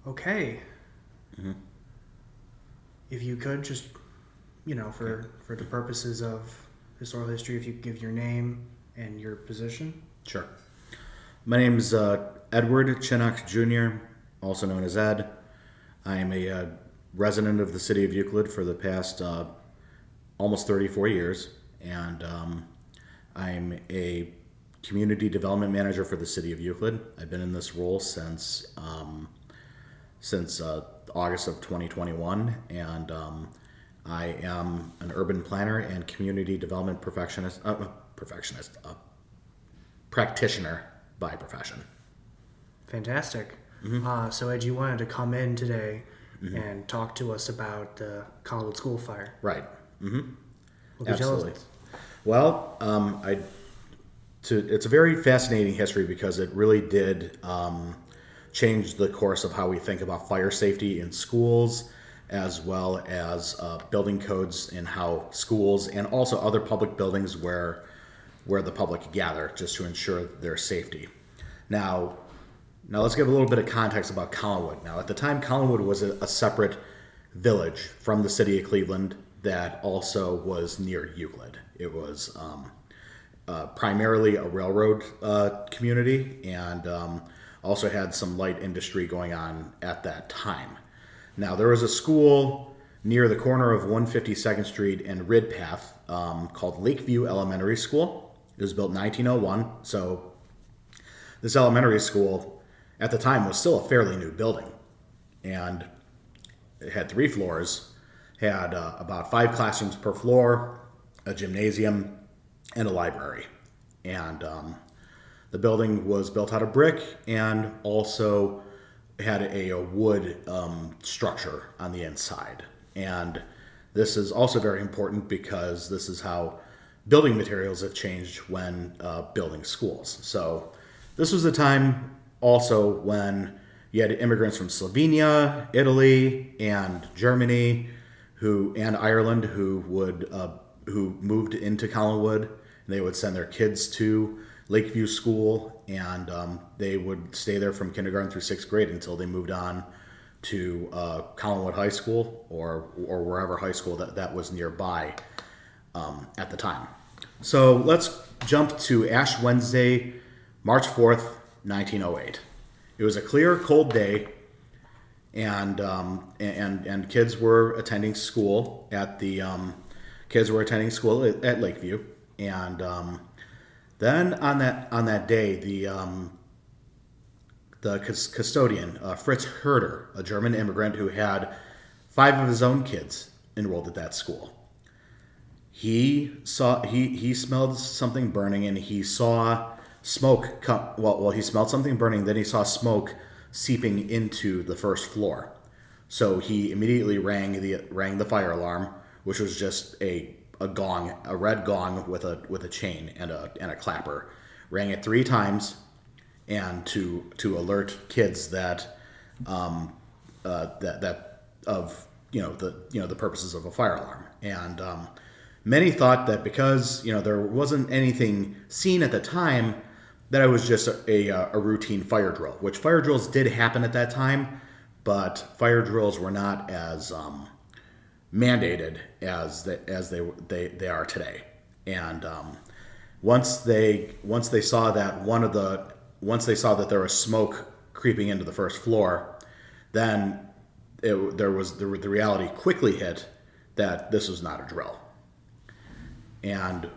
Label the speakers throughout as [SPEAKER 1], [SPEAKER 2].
[SPEAKER 1] Okay.
[SPEAKER 2] Mm-hmm.
[SPEAKER 1] If you could just, for the purposes of historical history, if you could give your name and your position.
[SPEAKER 2] Sure. My name's Edward Chenok Jr., also known as Ed. I am a resident of the city of Euclid for the past almost 34 years, and I'm a community development manager for the city of Euclid. I've been in this role since August of 2021, and I am an urban planner and community development practitioner by profession.
[SPEAKER 1] Fantastic.
[SPEAKER 2] Mm-hmm.
[SPEAKER 1] So, Ed, you wanted to come in today and talk to us about the Collwood school fire.
[SPEAKER 2] Right. Mm-hmm.
[SPEAKER 1] What can you tell us?
[SPEAKER 2] Absolutely. Well, it's a very fascinating history because it really did change the course of how we think about fire safety in schools, as well as building codes in how schools and also other public buildings where the public gather just to ensure their safety. Now let's give a little bit of context about Collinwood. Now, at the time, Collinwood was a separate village from the city of Cleveland that also was near Euclid. It was primarily a railroad community and also had some light industry going on at that time. Now, there was a school near the corner of 152nd Street and Ridpath called Lakeview Elementary School. It was built in 1901, so this elementary school at the time was still a fairly new building, and it had 3 floors, had about 5 classrooms per floor, a gymnasium, and a library. And the building was built out of brick and also had a wood structure on the inside. And this is also very important because this is how building materials have changed when building schools. So this was a time also when you had immigrants from Slovenia, Italy, and Germany, and Ireland who moved into Collinwood. They would send their kids to Lakeview School, and they would stay there from kindergarten through 6th grade until they moved on to Collinwood High School or wherever high school that was nearby at the time. So let's jump to Ash Wednesday, March 4th, 1908. It was a clear, cold day, and kids were attending school at Lakeview, and then on that day, the custodian, Fritz Herder, a German immigrant who had 5 of his own kids enrolled at that school, he smelled something burning, and he saw smoke he smelled something burning, then he saw smoke seeping into the first floor. So he immediately rang the fire alarm, which was just a gong, a red gong with a chain and a clapper. Rang it 3 times, and to alert kids that the purposes of a fire alarm. And many thought that because there wasn't anything seen at the time, that it was just a routine fire drill, which fire drills did happen at that time, but fire drills were not as mandated as they are today. And once they saw that there was smoke creeping into the first floor, then the reality quickly hit that this was not a drill. And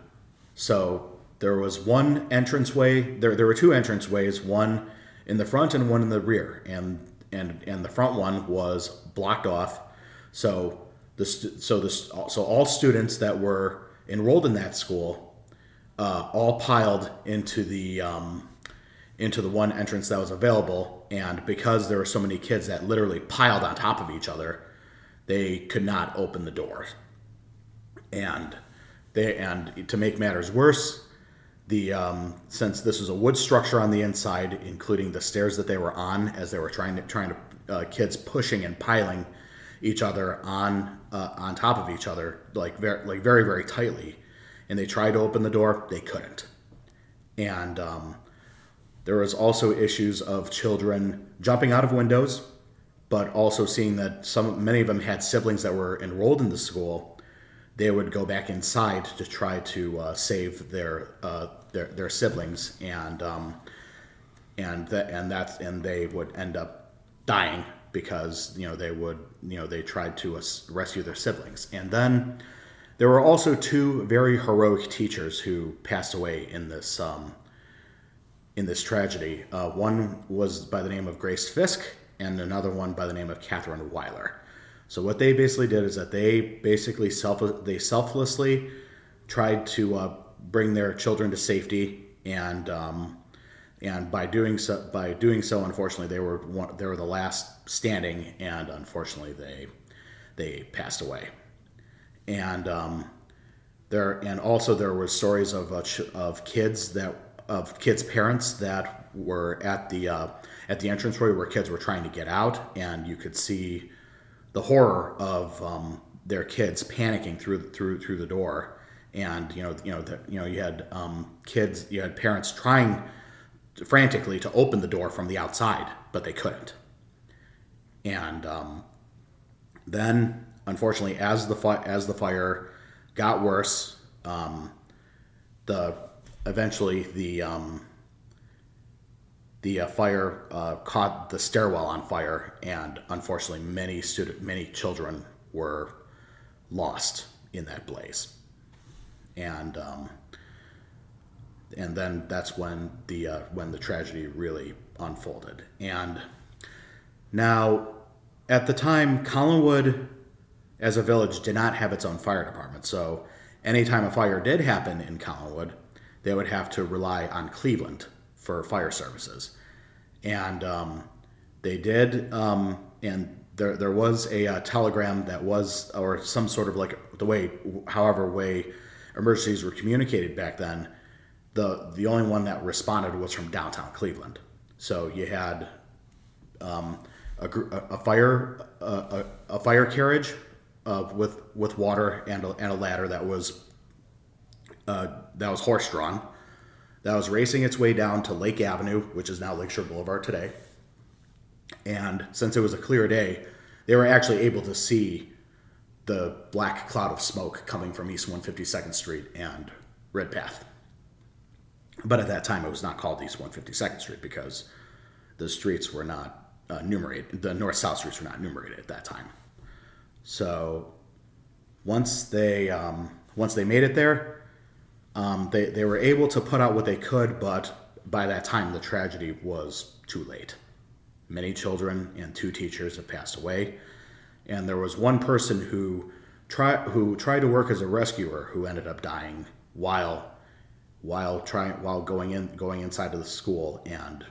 [SPEAKER 2] so there was one entranceway. There were 2 entranceways, one in the front and one in the rear, and the front one was blocked off. So all students that were enrolled in that school all piled into the one entrance that was available, and because there were so many kids that literally piled on top of each other, they could not open the doors. And to make matters worse, since this was a wood structure on the inside, including the stairs that they were on, as they were trying to kids pushing and piling each other on top of each other, very very tightly, and they tried to open the door, they couldn't. And there was also issues of children jumping out of windows, but also seeing that many of them had siblings that were enrolled in the school, they would go back inside to try to save their siblings, and they would end up dying because they tried to rescue their siblings. And then there were also two very heroic teachers who passed away in this tragedy. One was by the name of Grace Fisk, and another one by the name of Catherine Weiler. So what they basically did is that they basically selflessly tried to bring their children to safety, and by doing so, unfortunately, they were the last standing, and unfortunately, they passed away. And there were stories of kids' parents that were at the entranceway where kids were trying to get out, and you could see the horror of their kids panicking through the door. And you had you had parents trying frantically to open the door from the outside, but they couldn't. And then, unfortunately, as the fire got worse, eventually the fire caught the stairwell on fire, and unfortunately, many children were lost in that blaze. And then that's when the tragedy really unfolded. And now, at the time, Collinwood, as a village, did not have its own fire department. So, anytime a fire did happen in Collinwood, they would have to rely on Cleveland for fire services. And they did, and there was a telegram that was, or some sort of like however way emergencies were communicated back then. The only one that responded was from downtown Cleveland. So you had a fire carriage with water and a ladder that was horse drawn, that was racing its way down to Lake Avenue, which is now Lakeshore Boulevard today. And since it was a clear day, they were actually able to see the black cloud of smoke coming from East 152nd Street and Ridpath. But at that time, it was not called East 152nd Street because the streets were not numerated. The north-south streets were not numerated at that time. So once they made it there, they were able to put out what they could, but by that time, the tragedy was too late. Many children and two teachers have passed away, and there was one person who tried to work as a rescuer who ended up dying while going inside of the school, and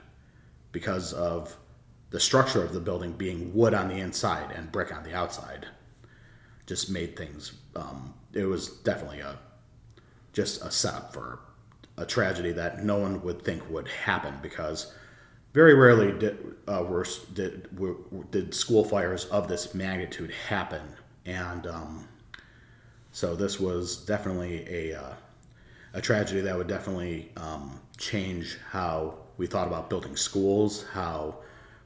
[SPEAKER 2] because of the structure of the building being wood on the inside and brick on the outside, just made things. It was definitely just a setup for a tragedy that no one would think would happen, because very rarely did school fires of this magnitude happen. And so this was definitely a tragedy that would definitely change how we thought about building schools, how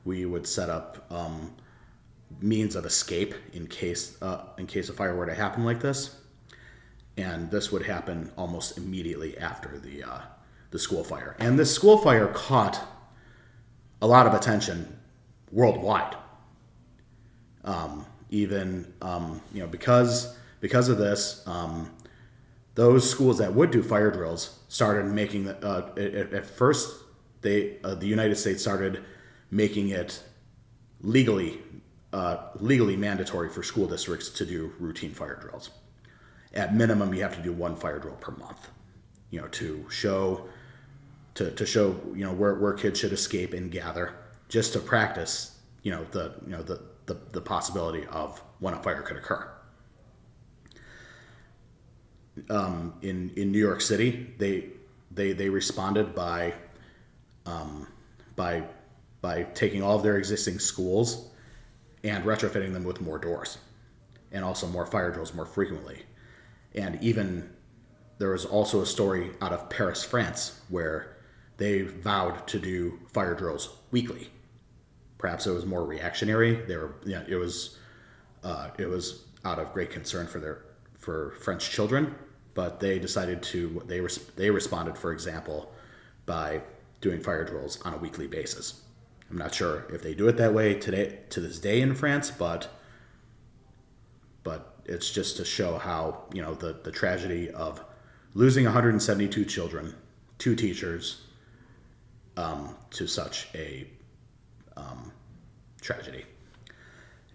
[SPEAKER 2] we would set up means of escape in case a fire were to happen like this. And this would happen almost immediately after the school fire. And this school fire caught a lot of attention worldwide. Because of this, those schools that would do fire drills started making at first the United States started making it legally mandatory for school districts to do routine fire drills. At minimum, you have to do one fire drill per month, to show where kids should escape and gather, just to practice the possibility of when a fire could occur. In New York City, they responded by taking all of their existing schools and retrofitting them with more doors, and also more fire drills more frequently. And even there was also a story out of Paris, France, where they vowed to do fire drills weekly. perhaps it was more reactionary. It was out of great concern for French children, but they decided to they responded, for example, by doing fire drills on a weekly basis. I'm not sure if they do it that way today to this day in France, but it's just to show how, the tragedy of losing 172 children, 2 teachers, to such a tragedy.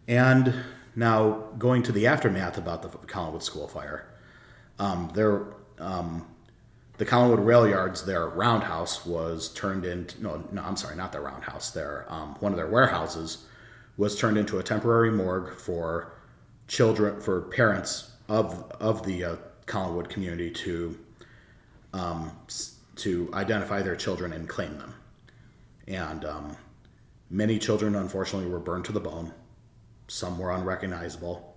[SPEAKER 2] And now going to the aftermath about the Collinwood school fire, the Collinwood rail yards, their roundhouse was turned into, I'm sorry, not their roundhouse, one of their warehouses was turned into a temporary morgue for parents of the Collinwood community to identify their children and claim them. And many children, unfortunately, were burned to the bone. Some were unrecognizable.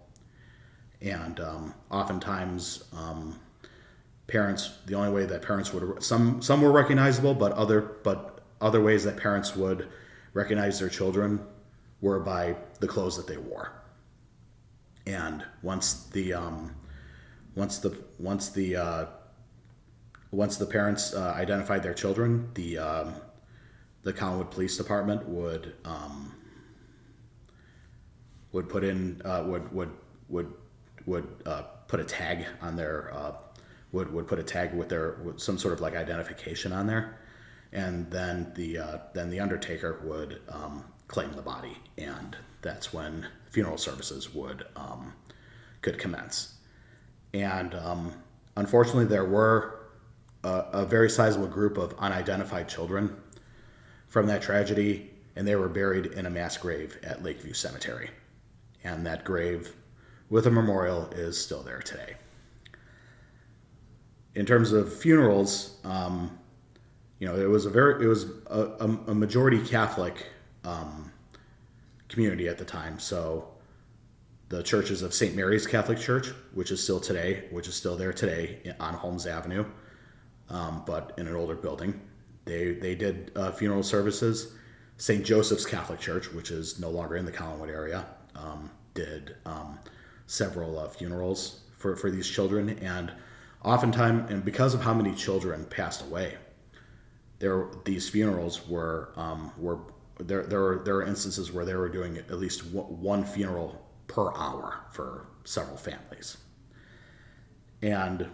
[SPEAKER 2] And oftentimes, the only way that parents would, some were recognizable, but other ways that parents would recognize their children were by the clothes that they wore. And once the parents identified their children, the Collinwood Police Department would put a tag on their would put a tag with some sort of like identification on there, and then the undertaker would claim the body, and that's when funeral services could commence. And unfortunately, there were a very sizable group of unidentified children from that tragedy, and they were buried in a mass grave at Lakeview Cemetery. And that grave with a memorial is still there today. In terms of funerals, it was a majority Catholic community at the time. So the churches of St. Mary's Catholic Church, which is still there today on Holmes Avenue, but in an older building, they did funeral services. St. Joseph's Catholic Church, which is no longer in the Collinwood area, did several funerals for these children, and oftentimes, and because of how many children passed away, these funerals were there were instances where they were doing at least one funeral per hour for several families. And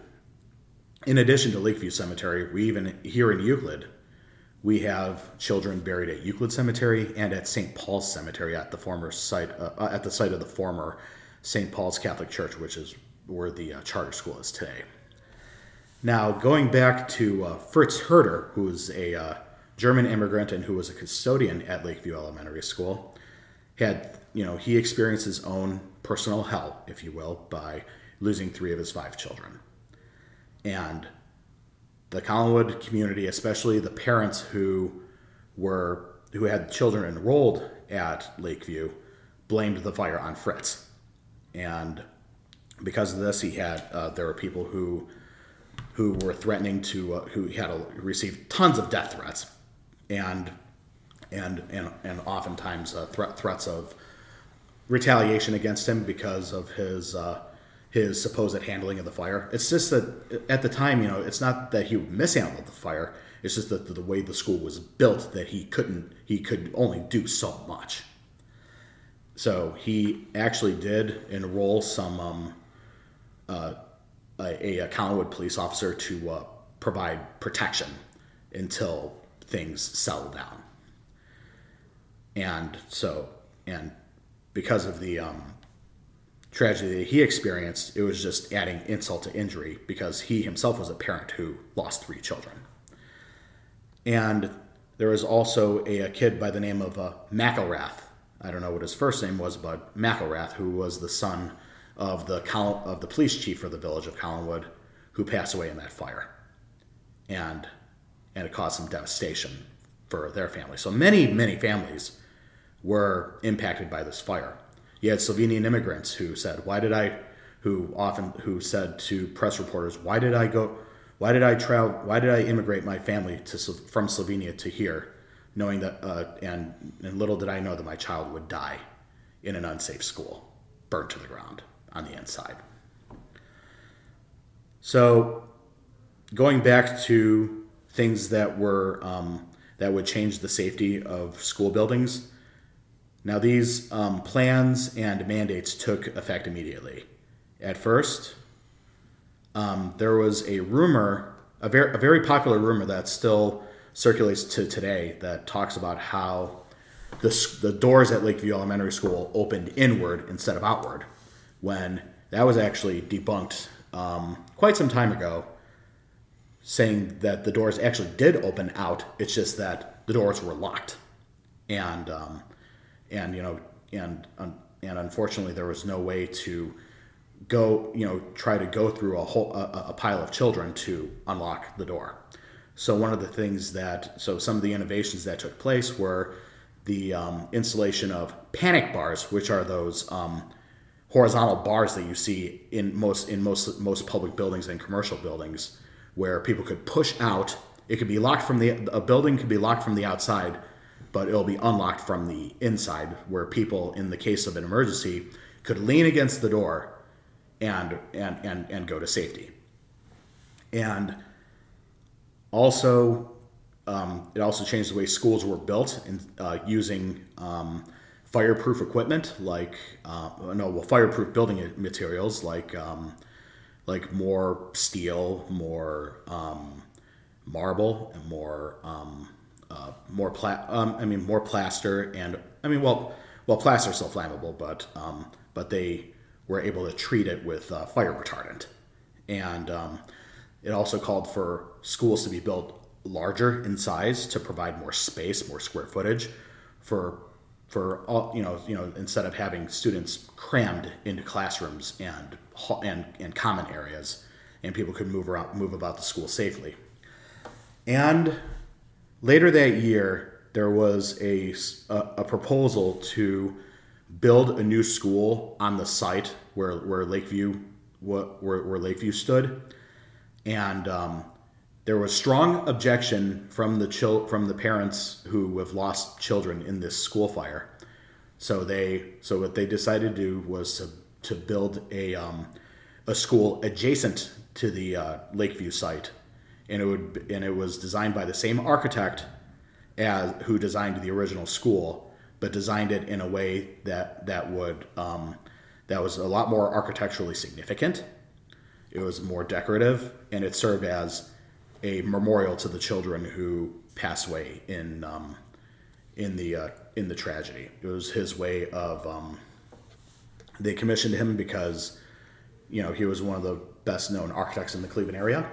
[SPEAKER 2] in addition to Lakeview Cemetery, we even here in Euclid, we have children buried at Euclid Cemetery and at St. Paul's Cemetery at the site of the former St. Paul's Catholic Church, which is where the charter school is today. Now, going back to Fritz Herder, who was a German immigrant and who was a custodian at Lakeview Elementary School, he experienced his own personal hell, if you will, by losing 3 of his 5 children. And the Collinwood community, especially the parents who had children enrolled at Lakeview, blamed the fire on Fritz. And because of this, there were people who were threatening who had received tons of death threats, and oftentimes threats of retaliation against him because of his supposed handling of the fire. It's just that at the time, it's not that he mishandled the fire. It's just that the way the school was built, that he could only do so much. So he actually did enroll some a Collinwood police officer to provide protection until things settled down. And because of the tragedy that he experienced, it was just adding insult to injury because he himself was a parent who lost 3 children. And there was also a kid by the name of McElrath. I don't know what his first name was, but McElrath, who was the son of the police chief for the village of Collinwood, who passed away in that fire. And it caused some devastation for their family. So many, many families were impacted by this fire. You had Slovenian immigrants who said, who said to press reporters, why did I immigrate my family from Slovenia to here? knowing that, and little did I know that my child would die in an unsafe school, burnt to the ground on the inside. So, going back to things that were that would change the safety of school buildings. Now, these plans and mandates took effect immediately. At first, there was a rumor, a very popular rumor that still circulates to today, that talks about how the doors at Lakeview Elementary School opened inward instead of outward, when that was actually debunked quite some time ago, saying that the doors actually did open out. It's just that the doors were locked, and unfortunately there was no way to try to go through a pile of children to unlock the door. So some of the innovations that took place were the installation of panic bars, which are those horizontal bars that you see in most public buildings and commercial buildings, where people could push out. It could be locked a building could be locked from the outside, but it'll be unlocked from the inside, where people, in the case of an emergency, could lean against the door and go to safety. And also, it also changed the way schools were built, using fireproof equipment, fireproof building materials like more steel, more marble, and more plaster, and plaster's still flammable, but they were able to treat it with fire retardant. And it also called for schools to be built larger in size to provide more space, more square footage, for all, instead of having students crammed into classrooms and common areas, and people could move about the school safely. And later that year, there was a proposal to build a new school on the site where Lakeview stood, and there was strong objection from the parents who have lost children in this school fire. So what they decided to do was to build a school adjacent to the Lakeview site, and it was designed by the same architect as who designed the original school, but designed it in a way that was a lot more architecturally significant. It was more decorative, and it served as a memorial to the children who passed away in the tragedy. It was his way of they commissioned him because he was one of the best known architects in the Cleveland area,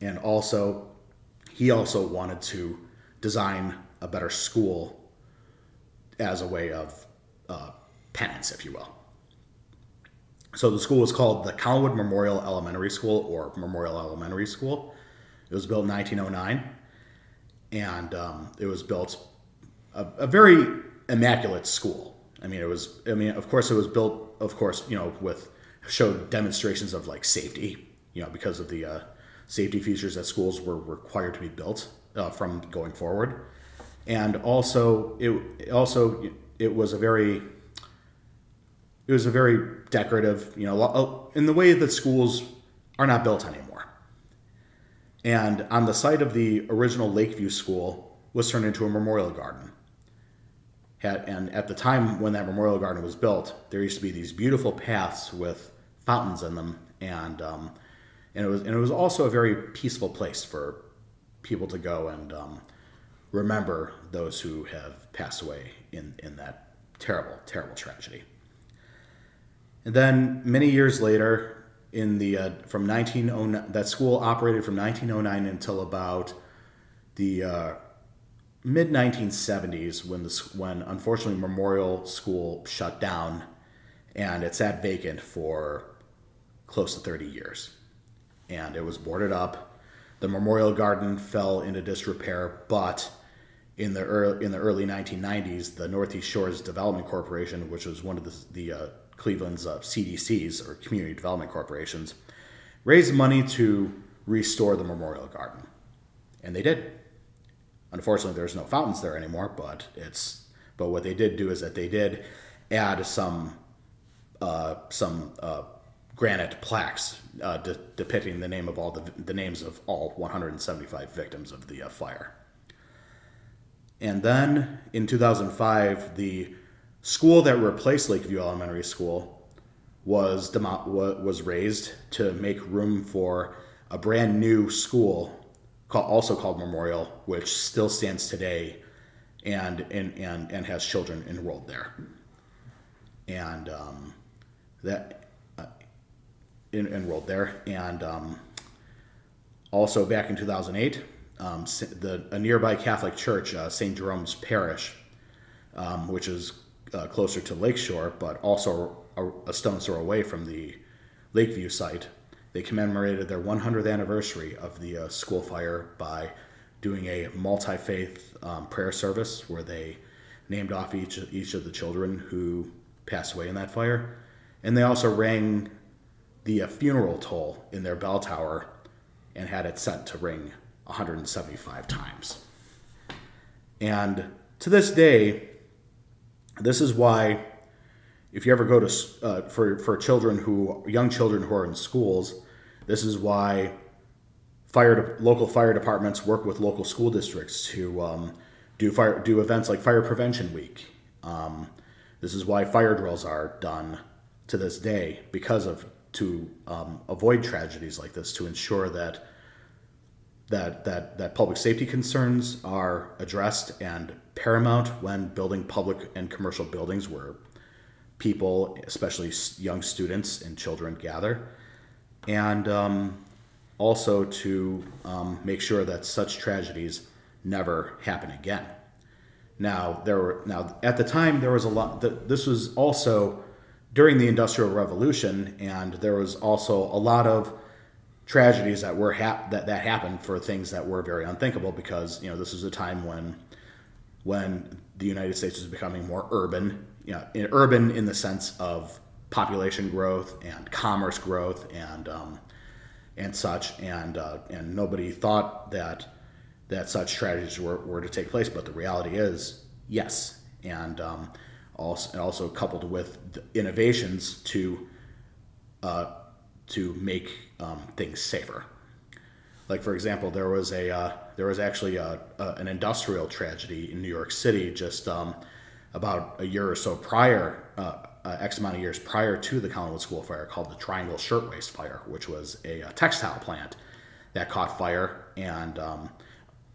[SPEAKER 2] and he also wanted to design a better school as a way of penance, if you will. So the school was called the Collinwood Memorial Elementary School, or Memorial Elementary School. It was built in 1909, and it was built a very immaculate school. Of course, it was built, showed demonstrations of safety, because of the safety features that schools were required to be built from going forward, and also it was a very decorative, in the way that schools are not built anymore. And on the site of the original Lakeview School was turned into a memorial garden. And at the time when that memorial garden was built, there used to be these beautiful paths with fountains in them, and it was also a very peaceful place for people to go and remember those who have passed away in that terrible, terrible tragedy. And then many years later, from 1909, that school operated from 1909 until about the mid 1970s, when unfortunately Memorial School shut down, and it sat vacant for close to 30 years, and it was boarded up. The Memorial Garden fell into disrepair, but in the early 1990s, the Northeast Shores Development Corporation, which was one of the Cleveland's CDCs, or Community Development Corporations, raised money to restore the Memorial Garden, and they did. unfortunately, there's no fountains there anymore. But what they did do is that they did add some granite plaques depicting the names of all 175 victims of the fire. And then in 2005, the school that replaced Lakeview Elementary School was razed to make room for a brand new school also called Memorial, which still stands today and has children enrolled there. And enrolled there. And also back in 2008, a nearby Catholic church, St. Jerome's Parish, which is closer to Lakeshore, but also a stone's throw away from the Lakeview site, they commemorated their 100th anniversary of the school fire by doing a multi-faith prayer service where they named off each of the children who passed away in that fire. And they also rang the funeral toll in their bell tower and had it set to ring 175 times. And to this day, this is why, if you ever go to for young children who are in schools, this is why local fire departments work with local school districts to do events like Fire Prevention Week. This is why fire drills are done to this day, to avoid tragedies like this, to ensure that public safety concerns are addressed and paramount when building public and commercial buildings where people, especially young students and children, gather, and also to make sure that such tragedies never happen again. Now, at the time there was a lot. This was also during the Industrial Revolution, and there was also a lot of tragedies that that happened for things that were very unthinkable, because this was a time when the United States was becoming more urban. Urban in the sense of population growth and commerce growth and such, and nobody thought that such tragedies were to take place, but the reality is yes, and also coupled with the innovations to make things safer. Like, for example, there was actually an industrial tragedy in New York City just about a year or so prior, X amount of years prior to the Collinwood School fire, called the Triangle Shirtwaist Fire, which was a textile plant that caught fire, and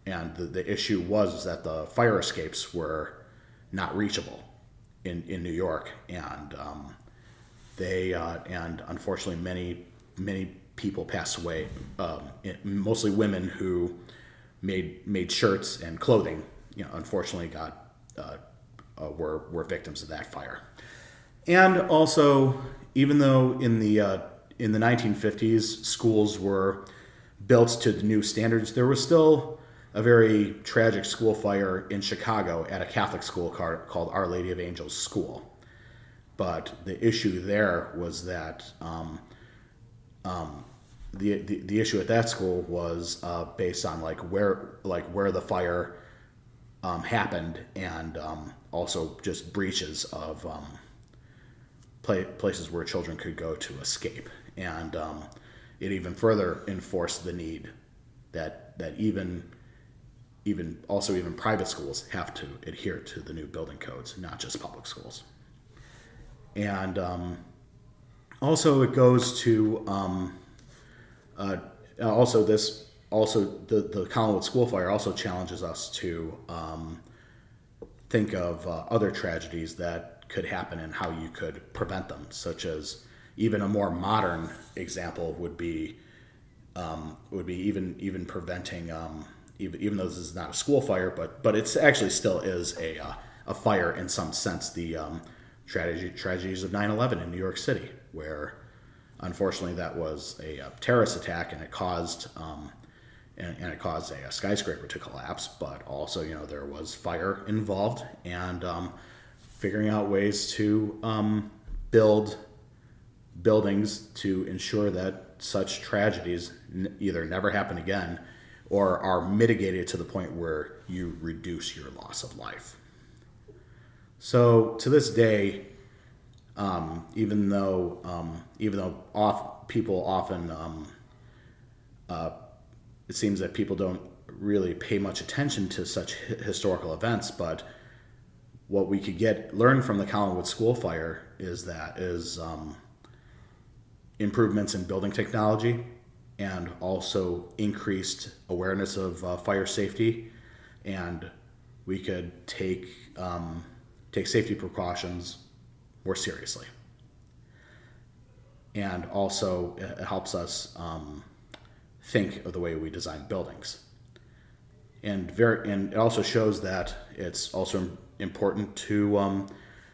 [SPEAKER 2] the issue was that the fire escapes were not reachable in New York, and unfortunately many people passed away, mostly women who made shirts and clothing. Unfortunately were victims of that fire. And also, even though in the 1950s schools were built to the new standards, there was still a very tragic school fire in Chicago at a Catholic school called Our Lady of Angels School. But the issue there was that the issue at that school was based on where the fire happened, and also just breaches of places where children could go to escape, and it even further enforced the need that even private schools have to adhere to the new building codes, not just public schools. And also it goes to the Collinwood School fire also challenges us to think of other tragedies that could happen and how you could prevent them, such as even a more modern example would be even preventing, even though this is not a school fire, but it's actually still is a fire in some sense, the tragedies of 9/11 in New York City, where unfortunately that was a terrorist attack, and it caused a skyscraper to collapse, but also there was fire involved, and figuring out ways to build buildings to ensure that such tragedies either never happen again, or are mitigated to the point where you reduce your loss of life. So to this day, even though people often, it seems that people don't really pay much attention to such historical events, but what we could learn from the Collinwood school fire is improvements in building technology, and also increased awareness of fire safety, and we could take safety precautions more seriously. And also, it helps us think of the way we design buildings. And it also shows that it's also important to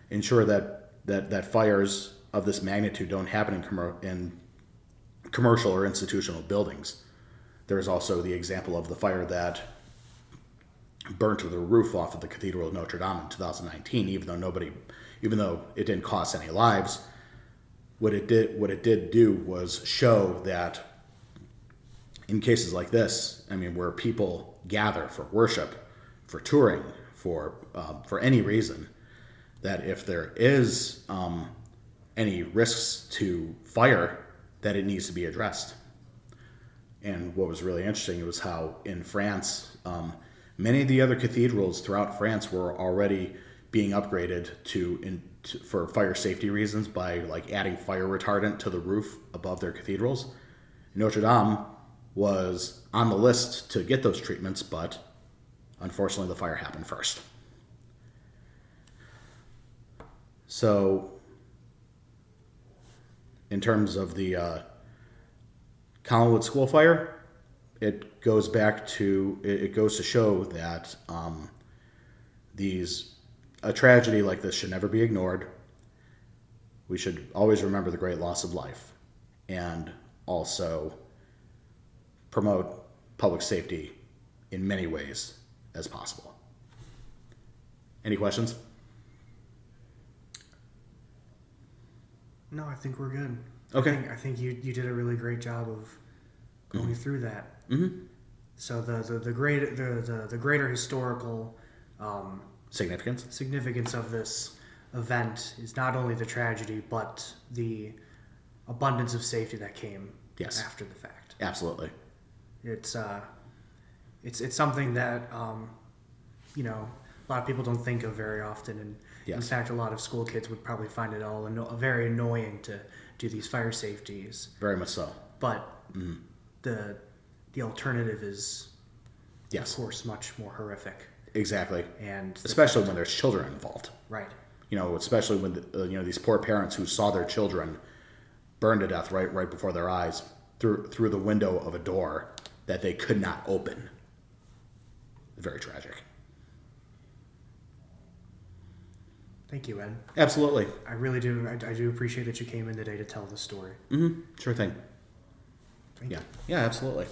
[SPEAKER 2] ensure that fires of this magnitude don't happen in commercial or institutional buildings. There's also the example of the fire that burnt the roof off of the Cathedral of Notre Dame in 2019. Even though it didn't cost any lives, what it did do was show that in cases like this, where people gather for worship, for touring, for any reason, that if there is any risks to fire, that it needs to be addressed. And what was really interesting was how in France, many of the other cathedrals throughout France were already being upgraded for fire safety reasons by adding fire retardant to the roof above their cathedrals. Notre Dame was on the list to get those treatments, but unfortunately the fire happened first. So in terms of the Collinwood school fire, it goes to show that a tragedy like this should never be ignored. We should always remember the great loss of life, and also promote public safety in many ways as possible. Any questions?
[SPEAKER 1] No, I think we're good.
[SPEAKER 2] Okay.
[SPEAKER 1] I think you did a really great job of going through that.
[SPEAKER 2] Mm-hmm.
[SPEAKER 1] So the greater historical significance of this event is not only the tragedy, but the abundance of safety that came after the fact.
[SPEAKER 2] Absolutely.
[SPEAKER 1] It's something that a lot of people don't think of very often, and in fact, a lot of school kids would probably find it all very annoying to do these fire safeties.
[SPEAKER 2] Very much so.
[SPEAKER 1] But the alternative is, of course, much more horrific.
[SPEAKER 2] Exactly.
[SPEAKER 1] And
[SPEAKER 2] especially when there's children involved.
[SPEAKER 1] Right.
[SPEAKER 2] Especially when these poor parents who saw their children burn to death right before their eyes through the window of a door that they could not open. Very tragic.
[SPEAKER 1] Thank you, Ed.
[SPEAKER 2] Absolutely.
[SPEAKER 1] I really do. I do appreciate that you came in today to tell the story.
[SPEAKER 2] Mm-hmm. Sure thing.
[SPEAKER 1] Thank you.
[SPEAKER 2] Yeah, absolutely.